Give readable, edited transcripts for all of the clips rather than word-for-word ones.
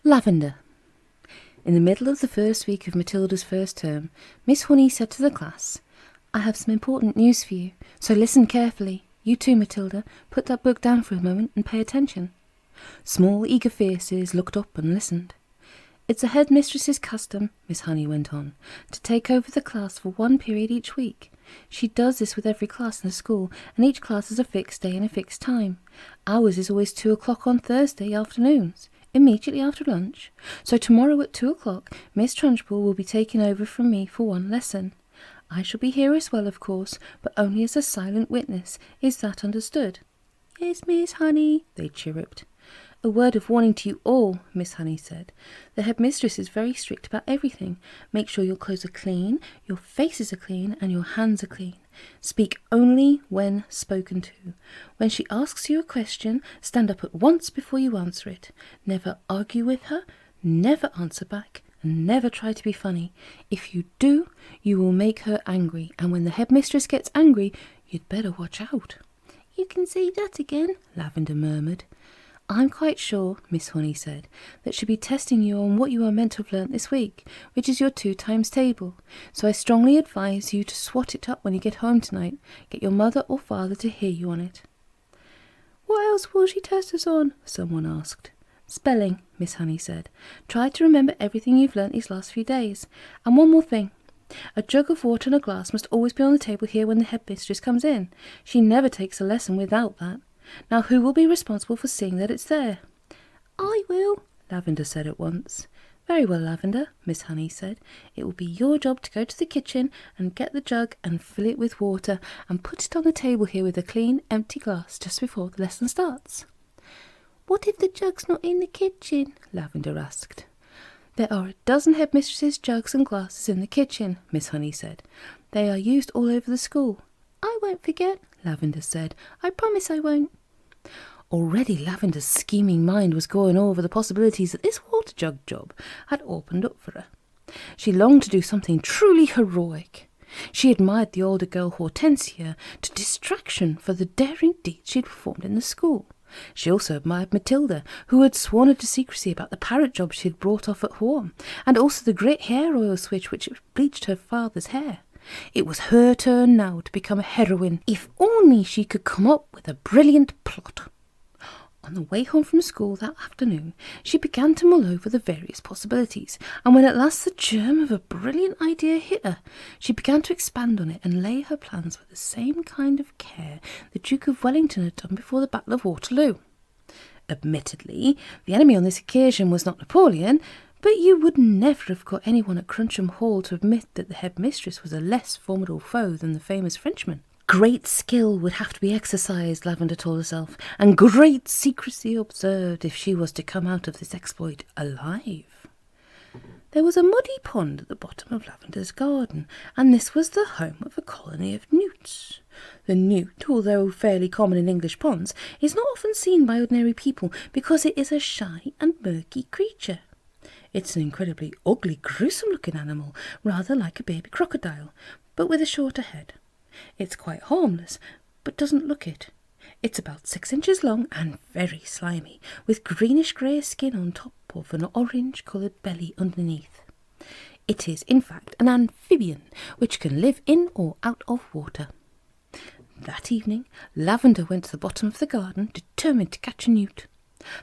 Lavender. In the middle of the first week of Matilda's first term, Miss Honey said to the class, "I have some important news for you, so listen carefully. You too, Matilda, put that book down for a moment and pay attention." Small, eager faces looked up and listened. "It's a headmistress's custom," Miss Honey went on, "to take over the class for one period each week. She does this with every class in the school, and each class has a fixed day and a fixed time. Ours is always 2 o'clock on Thursday afternoons, immediately after lunch. So tomorrow at 2 o'clock, Miss Trunchbull will be taking over from me for one lesson. I shall be here as well, of course, but only as a silent witness. Is that understood?" "Yes, Miss Honey," they chirruped. "A word of warning to you all," Miss Honey said. "The headmistress is very strict about everything. Make sure your clothes are clean, your faces are clean, and your hands are clean. Speak only when spoken to. When she asks you a question, stand up at once before you answer it. Never argue with her, never answer back, and never try to be funny. If you do, you will make her angry, and when the headmistress gets angry, you'd better watch out." "You can say that again," Lavender murmured. "I'm quite sure," Miss Honey said, "that she'll be testing you on what you are meant to have learnt this week, which is your 2 times table. So I strongly advise you to swat it up when you get home tonight. Get your mother or father to hear you on it." "What else will she test us on?" someone asked. "Spelling," Miss Honey said. "Try to remember everything you've learnt these last few days. And one more thing. A jug of water and a glass must always be on the table here when the headmistress comes in. She never takes a lesson without that. Now who will be responsible for seeing that it's there?" "I will," Lavender said at once. "Very well, Lavender," Miss Honey said. "It will be your job to go to the kitchen and get the jug and fill it with water and put it on the table here with a clean, empty glass just before the lesson starts." "What if the jug's not in the kitchen?" Lavender asked. "There are a dozen headmistresses' jugs and glasses in the kitchen," Miss Honey said. "They are used all over the school." "I won't forget," Lavender said. "I promise I won't." Already Lavender's scheming mind was going over the possibilities that this water jug job had opened up for her. She longed to do something truly heroic. She admired the older girl Hortensia to distraction for the daring deeds she had performed in the school. She also admired Matilda, who had sworn her to secrecy about the parrot job she had brought off at home, and also the great hair oil switch which had bleached her father's hair. It was her turn now to become a heroine, if only she could come up with a brilliant plot. On the way home from school that afternoon, she began to mull over the various possibilities, and when at last the germ of a brilliant idea hit her, she began to expand on it and lay her plans with the same kind of care the Duke of Wellington had done before the Battle of Waterloo. Admittedly, the enemy on this occasion was not Napoleon, but you would never have got anyone at Cruncham Hall to admit that the headmistress was a less formidable foe than the famous Frenchman. Great skill would have to be exercised, Lavender told herself, and great secrecy observed if she was to come out of this exploit alive. There was a muddy pond at the bottom of Lavender's garden, and this was the home of a colony of newts. The newt, although fairly common in English ponds, is not often seen by ordinary people because it is a shy and murky creature. It's an incredibly ugly, gruesome-looking animal, rather like a baby crocodile, but with a shorter head. It's quite harmless, but doesn't look it. It's about 6 inches long and very slimy, with greenish-grey skin on top of an orange-coloured belly underneath. It is, in fact, an amphibian, which can live in or out of water. That evening, Lavender went to the bottom of the garden, determined to catch a newt.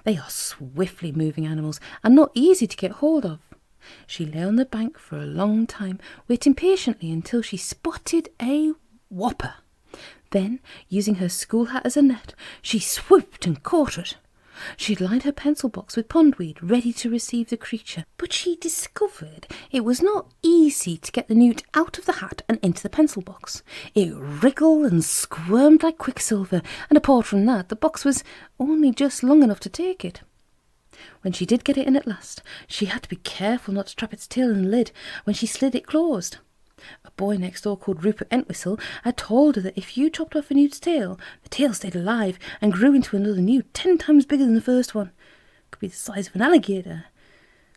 They are swiftly moving animals and not easy to get hold of. She lay on the bank for a long time, waiting patiently until she spotted a whopper. Then, using her school hat as a net, she swooped and caught it. She had lined her pencil box with pondweed, ready to receive the creature, but she discovered it was not easy to get the newt out of the hat and into the pencil box. It wriggled and squirmed like quicksilver, and apart from that, the box was only just long enough to take it. When she did get it in at last, she had to be careful not to trap its tail in the lid when she slid it closed. A boy next door called Rupert Entwistle had told her that if you chopped off a newt's tail, the tail stayed alive and grew into another newt 10 times bigger than the first one. It could be the size of an alligator.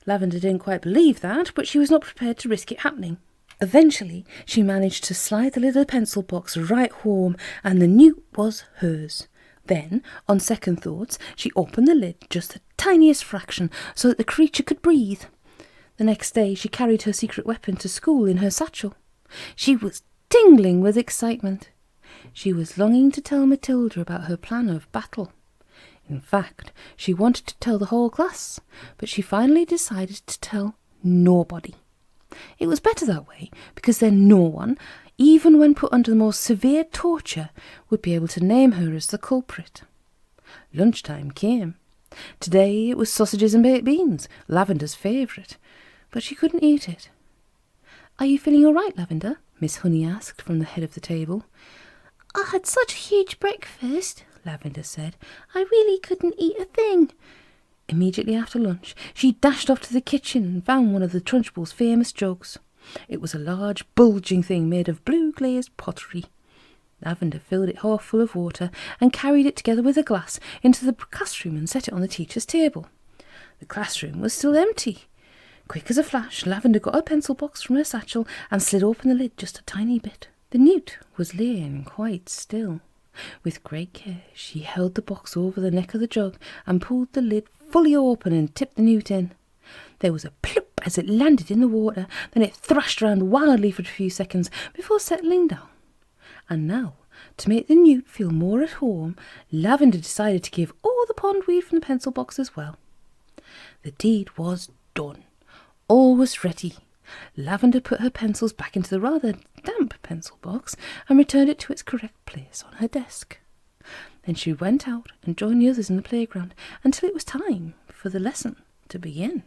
Lavender didn't quite believe that, but she was not prepared to risk it happening. Eventually, she managed to slide the lid of the pencil box right home, and the newt was hers. Then, on second thoughts, she opened the lid just the tiniest fraction so that the creature could breathe. The next day she carried her secret weapon to school in her satchel. She was tingling with excitement. She was longing to tell Matilda about her plan of battle. In fact, she wanted to tell the whole class, but she finally decided to tell nobody. It was better that way, because then no one, even when put under the most severe torture, would be able to name her as the culprit. Lunchtime came. Today it was sausages and baked beans, Lavender's favourite, but she couldn't eat it. "Are you feeling all right, Lavender?" Miss Honey asked from the head of the table. "I had such a huge breakfast," Lavender said. "I really couldn't eat a thing." Immediately after lunch, she dashed off to the kitchen and found one of the Trunchbull's famous jugs. It was a large, bulging thing made of blue glazed pottery. Lavender filled it half full of water and carried it together with a glass into the classroom and set it on the teacher's table. The classroom was still empty. Quick as a flash, Lavender got a pencil box from her satchel and slid open the lid just a tiny bit. The newt was laying quite still. With great care, she held the box over the neck of the jug and pulled the lid fully open and tipped the newt in. There was a plop as it landed in the water, then it thrashed around wildly for a few seconds before settling down. And now, to make the newt feel more at home, Lavender decided to give all the pondweed from the pencil box as well. The deed was done. All was ready. Lavender put her pencils back into the rather damp pencil box and returned it to its correct place on her desk. Then she went out and joined the others in the playground until it was time for the lesson to begin.